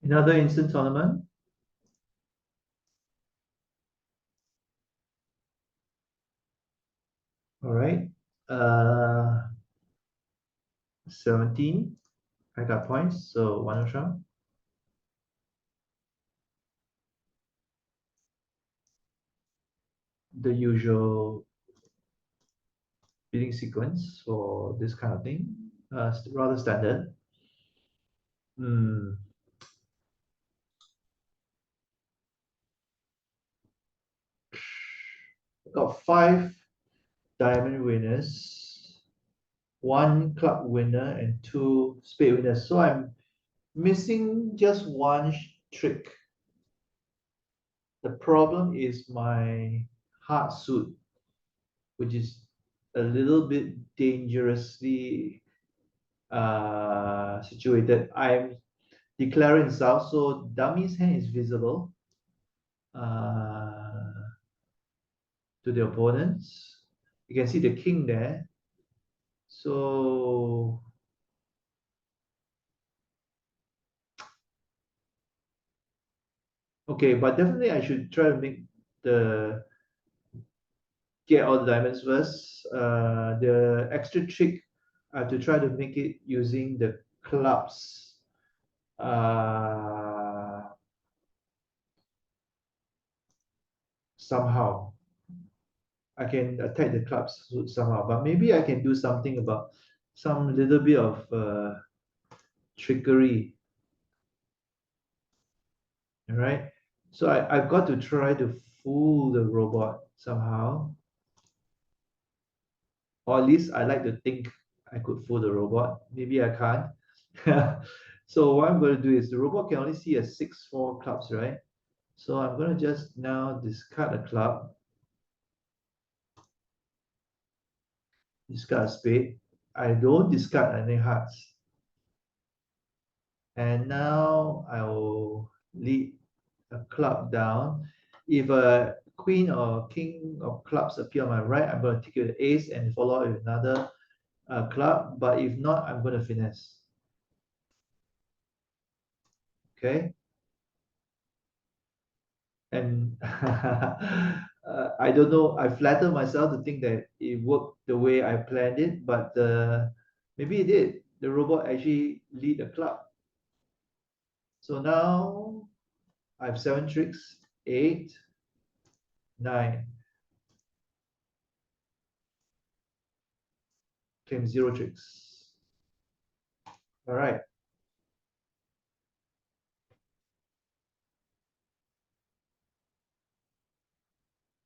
Another instant tournament. All right. 17. I got points, so one extra. The usual bidding sequence for this kind of thing. Rather standard. Hmm. Got 5 diamond winners, 1 club winner, and 2 spade winners. So I'm missing just one trick. The problem is my heart suit, which is a little bit dangerously situated. I'm declaring south, so dummy's hand is visible uh, to the opponents. You can see the king there. So okay, but definitely I should try to make the get all the diamonds first. The extra trick I have to try to make it using the clubs. Somehow I can attack the clubs somehow, but maybe I can do something about some little bit of trickery. All right. So I've got to try to fool the robot somehow. Or at least I like to think I could fool the robot. Maybe I can't. So what I'm going to do is the robot can only see a 6-4 clubs, right? So I'm going to just now discard a club, discard a spade. I don't discard any hearts. And now I will lead a club down. If a queen or king of clubs appear on my right, I'm going to take the ace and follow it with another club. But if not, I'm going to finesse. Okay. And I don't know. I flatter myself to think that it worked the way I planned it, but maybe it did. The robot actually lead the club. So now I have 7 tricks, 8, 9, claim 0 tricks. All right.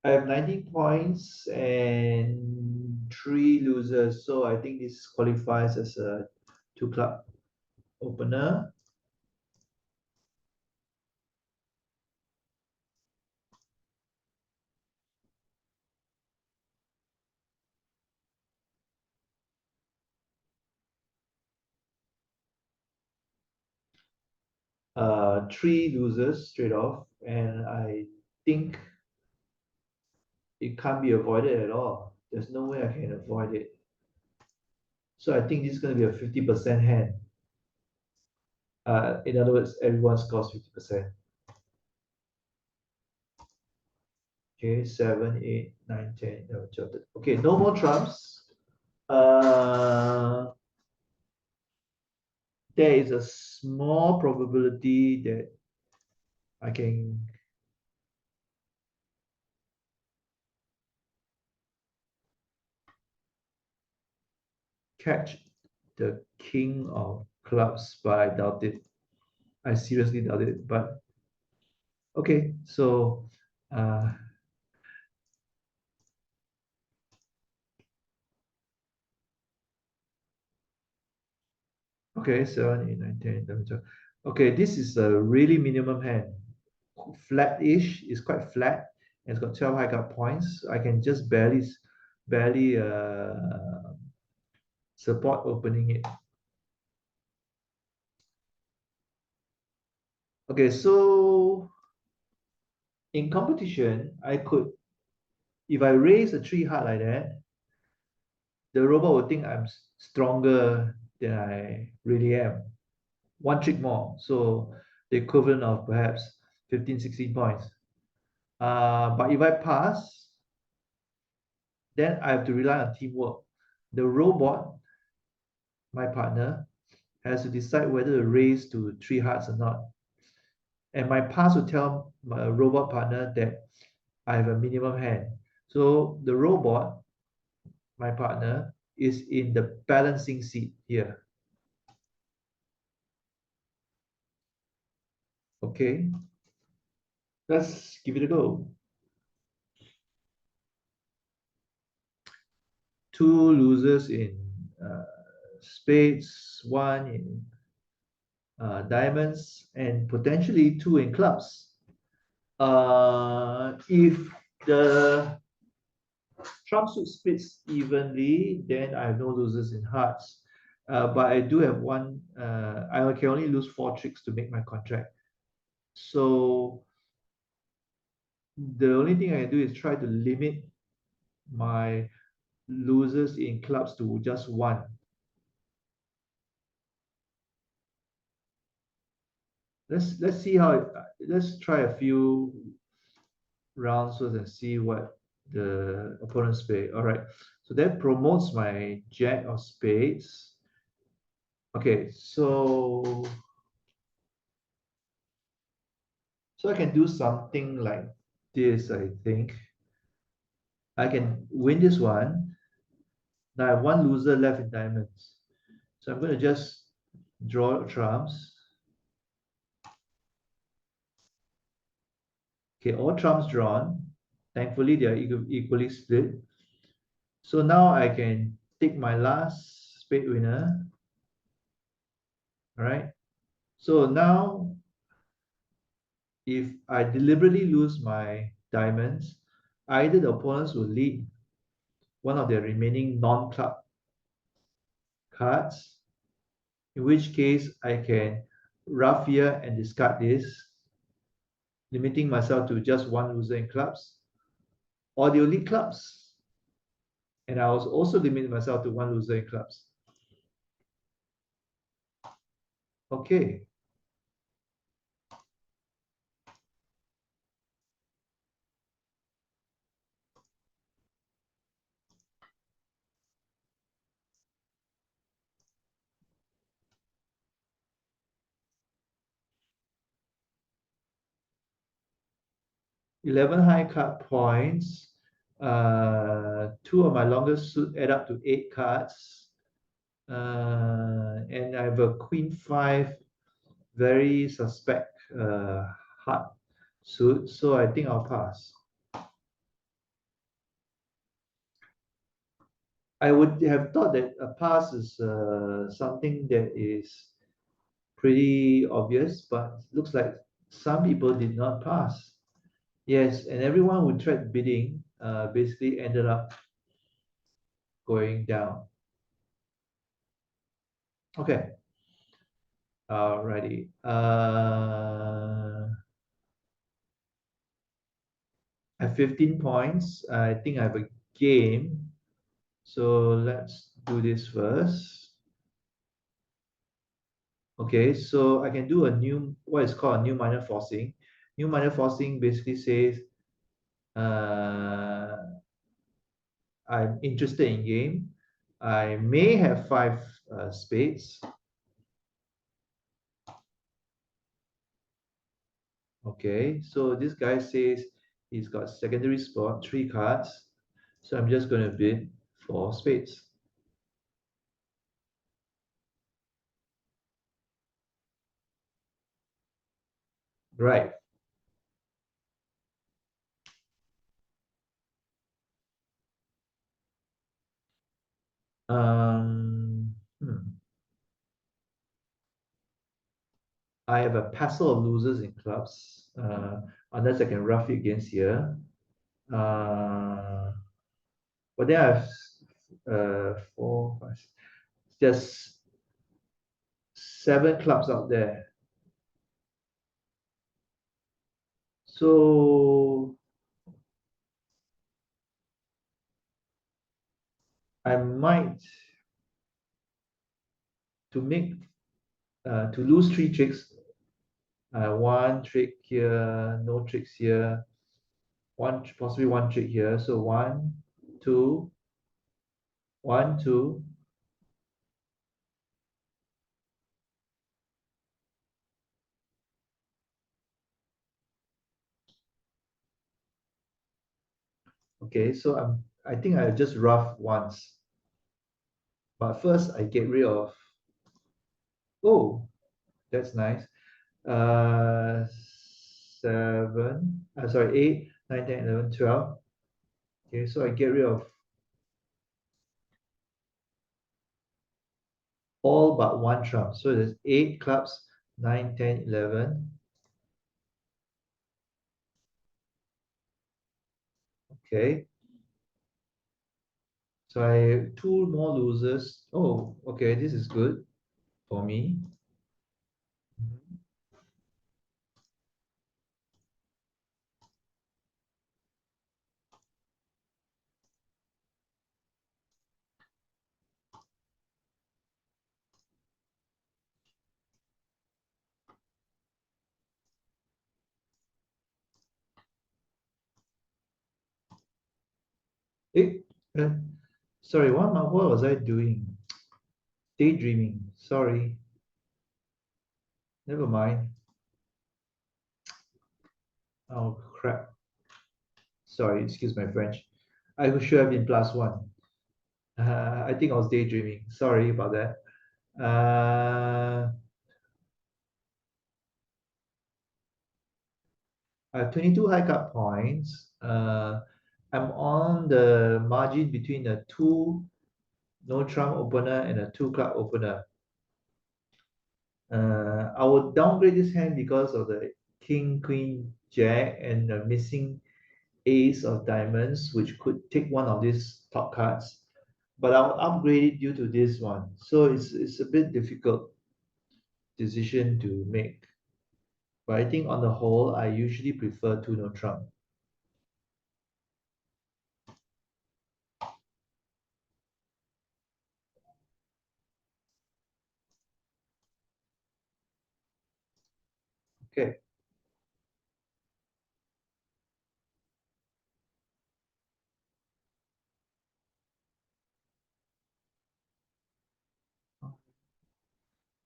I have 19 points and 3 losers. So I think this qualifies as a 2 club opener. Three losers straight off, and I think it can't be avoided at all. There's no way I can avoid it. So I think this is going to be a 50% hand. In other words, everyone scores 50%. Okay, 7, 8, 9, 10, 11, 12. Okay, no more trumps. Uh, there is a small probability that I can catch the king of clubs, but I doubt it. I seriously doubt it. But okay, so uh, okay, 7, 8, 9, 10, 11, 12. Okay, this is a really minimum hand. Flat-ish, it's quite flat. And it's got 12 high card points. I can just barely support opening it. Okay, so in competition, I could, if I raise a 3 heart like that, the robot will think I'm stronger than I really am. One trick more. So the equivalent of perhaps 15, 16 points. But if I pass, then I have to rely on teamwork. The robot, my partner, has to decide whether to raise to 3 hearts or not. And my pass will tell my robot partner that I have a minimum hand. So the robot, my partner, is in the balancing seat here. Okay, let's give it a go. 2 losers in spades, 1 in diamonds, and potentially 2 in clubs. If the trump suit splits evenly, then I have no losers in hearts. But I do have one, I can only lose 4 tricks to make my contract. So the only thing I can do is try to limit my losers in clubs to just 1. Let's see how let's try a few rounds first and see what the opponents play. All right, so that promotes my jack of spades. Okay, so I can do something like this. I think I can win this one. Now I have 1 loser left in diamonds, so I'm going to just draw trumps. Okay, all trumps drawn. Thankfully, they are equally split. So now I can take my last spade winner. All right. So now, if I deliberately lose my diamonds, either the opponents will lead one of their remaining non-club cards, in which case I can rough here and discard this, limiting myself to just 1 loser in clubs, or they'll lead clubs. And I was also limiting myself to 1 loser in clubs. Okay. Eleven high card points. 2 of my longest suit add up to 8 cards. And I have a queen 5, very suspect heart suit. So I think I'll pass. I would have thought that a pass is something that is pretty obvious, but looks like some people did not pass. Yes, and everyone who tried bidding basically ended up going down. Okay. Alrighty. I have 15 points. I think I have a game. So let's do this first. Okay, so I can do a new, what is called a new minor forcing. New minor forcing basically says uh, I'm interested in game. I may have 5 spades. Okay, so this guy says he's got secondary spot, 3 cards. So I'm just going to bid for spades. Right. Hmm. I have a passel of losers in clubs, unless I can rough it against here. Uh, but then I have 4, 5, just 7 clubs out there. So I might to make to lose 3 tricks. One trick here, no tricks here. Possibly one trick here. So one, two, one, two. Okay, so I think I just rough once. But first I get rid of, oh, that's nice. Uh, seven, sorry, 8, 9, 10, 11, 12. Okay, so I get rid of all but one trump. So there's 8 clubs, 9, 10, 11. Okay, so I have two more losers. Oh, okay, this is good for me. Mhm. Eh, uh, sorry, what was I doing? Daydreaming. Sorry, never mind. Oh, crap. Sorry, excuse my French. I should have been plus one. I think I was daydreaming. Sorry about that. I have 22 high cut points. I'm on the margin between a two no trump opener and a two club opener. I will downgrade this hand because of the king, queen, jack, and the missing ace of diamonds, which could take one of these top cards. But I'll upgrade it due to this one. So it's a bit difficult decision to make. But I think on the whole, I usually prefer two no trump. Okay,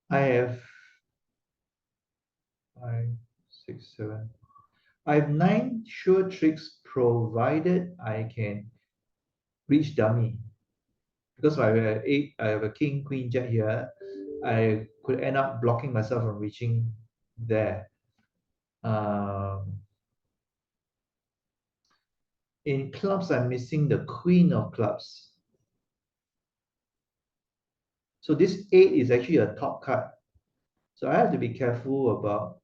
I have 5, 6, 7. I have 9 sure tricks provided I can reach dummy. Because I have 8, I have a king, queen, jack here. I could end up blocking myself from reaching there. Um, in clubs, I'm missing the queen of clubs. So this 8 is actually a top card. So I have to be careful about,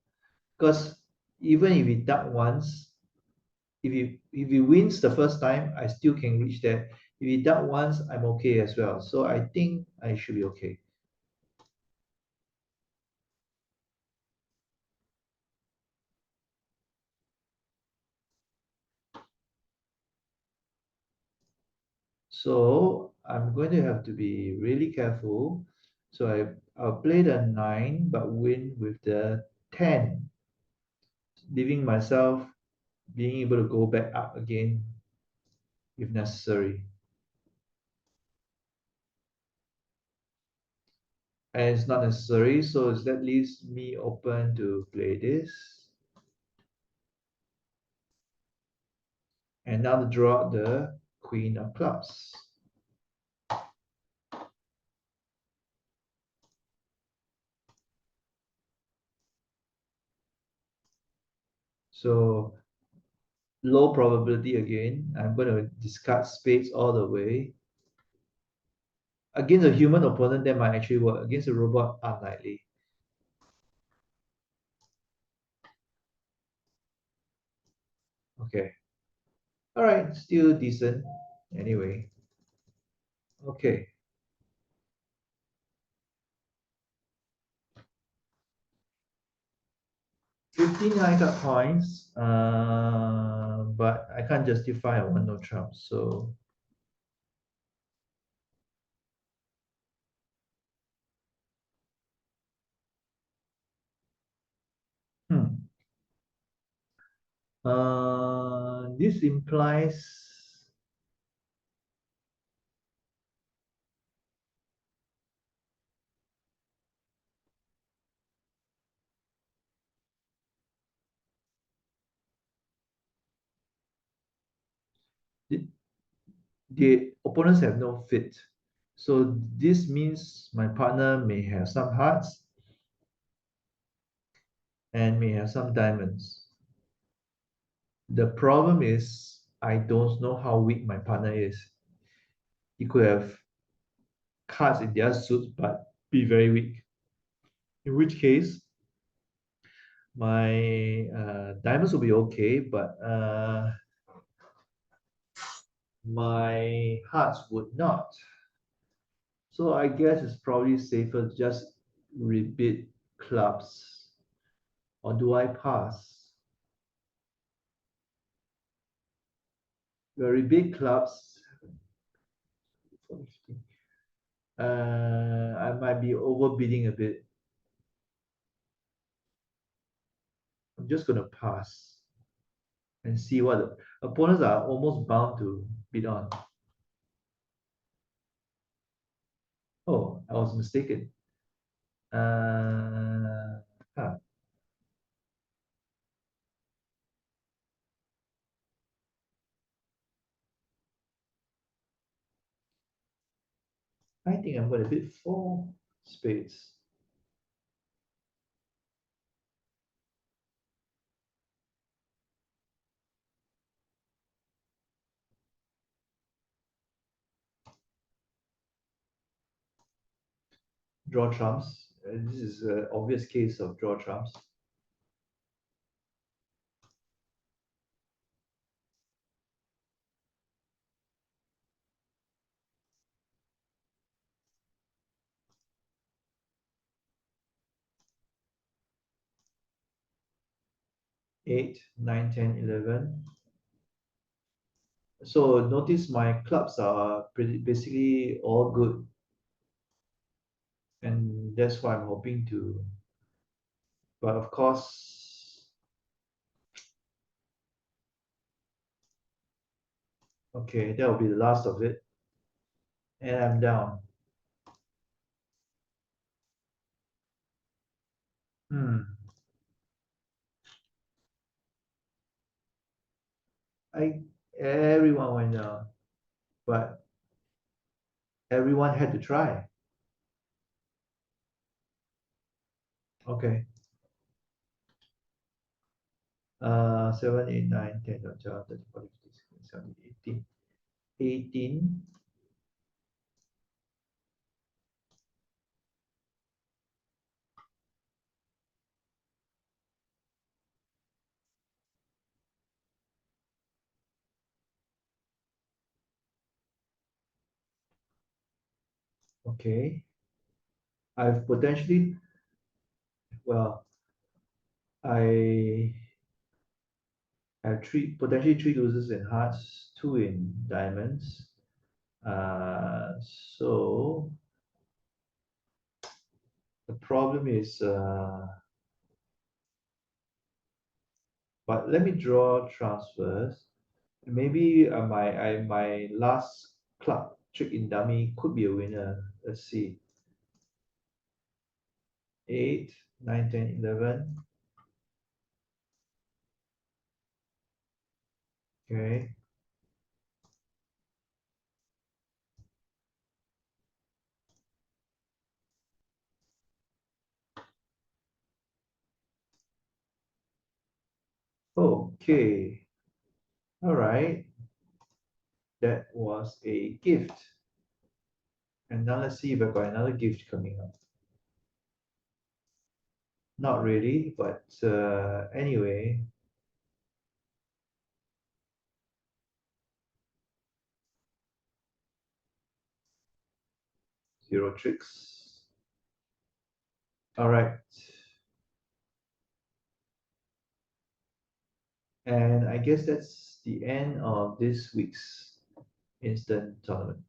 because even if he duck once, if he wins the first time, I still can reach there. If he duck once, I'm okay as well. So I think I should be okay. So I'm going to have to be really careful. So I'll play the 9, but win with the 10, leaving myself being able to go back up again if necessary. And it's not necessary, so that leaves me open to play this. And now to draw the queen of clubs. So low probability again. I'm going to discard spades all the way. Against a human opponent, that might actually work. Against a robot, unlikely. Okay. All right, still decent. Anyway, okay. 15 I got points, but I can't justify a one no trump. So Hmm. This implies the, the opponents have no fit. So this means my partner may have some hearts and may have some diamonds. The problem is I don't know how weak my partner is. He could have cards in their suits but be very weak. In which case, my diamonds will be okay, but my hearts would not. So I guess it's probably safer to just repeat clubs. Or do I pass? Very big clubs. I might be overbidding a bit. I'm just gonna pass and see what the opponents are almost bound to bid on. Oh, I was mistaken. Huh. I think I'm gonna bid four spades. Draw trumps. This is an obvious case of draw trumps. 8, 9, 10, 11. So notice my clubs are pretty basically all good, and that's what I'm hoping to. But of course, okay, that will be the last of it, and I'm down. Hmm. I Everyone went down, but everyone had to try. Okay. 7, 8, 9, 10, 11, 12, 13, 14, 15, 16, 17, 18. 18. Okay. I've potentially, well, I have potentially three losers in hearts, two in diamonds. Uh, so the problem is, but let me draw transfers. Maybe my last club trick in dummy could be a winner. Let's see. 8, 9, 10, 11. Okay. Okay. All right. That was a gift. And now let's see if I got another gift coming up. Not really, but anyway, zero tricks. All right. And I guess that's the end of this week's instant tournament.